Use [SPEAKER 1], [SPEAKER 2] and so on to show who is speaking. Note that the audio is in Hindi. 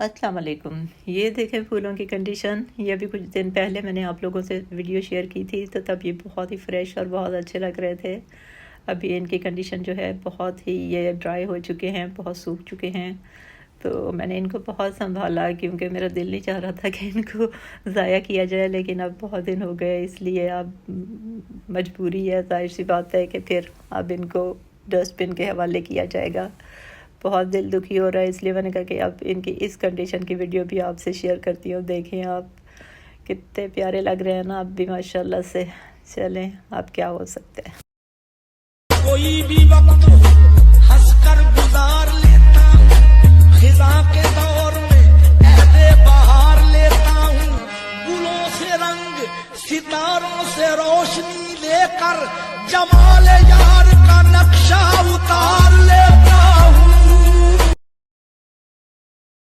[SPEAKER 1] अस्सलाम वालेकुम। ये देखें फूलों की कंडीशन। ये अभी कुछ दिन पहले मैंने आप लोगों से वीडियो शेयर की थी, तो तब ये बहुत ही फ्रेश और बहुत अच्छे लग रहे थे। अभी इनकी कंडीशन जो है बहुत ही ये ड्राई हो चुके हैं, बहुत सूख चुके हैं। तो मैंने इनको बहुत संभाला क्योंकि मेरा दिल नहीं चाह रहा था कि इनको ज़ाया किया जाए, लेकिन अब बहुत दिन हो गए, इसलिए अब मजबूरी है, जाहिर सी बात है कि फिर अब इनको डस्टबिन के हवाले किया जाएगा। बहुत दिल दुखी हो रहा है, इसलिए मैंने कहा कि अब इनकी इस कंडीशन की वीडियो भी आपसे शेयर करती हूँ। देखें आप कितने प्यारे लग रहे हैं ना, अब भी माशाल्लाह से। चलें, अब क्या हो सकता है।
[SPEAKER 2] कोई भी वक्त हंसकर गुजार लेता हूँ, खिजा के दौर में ऐसे बहार लेता हूँ, गुलों से रंग सितारों से रोशनी लेकर जमाल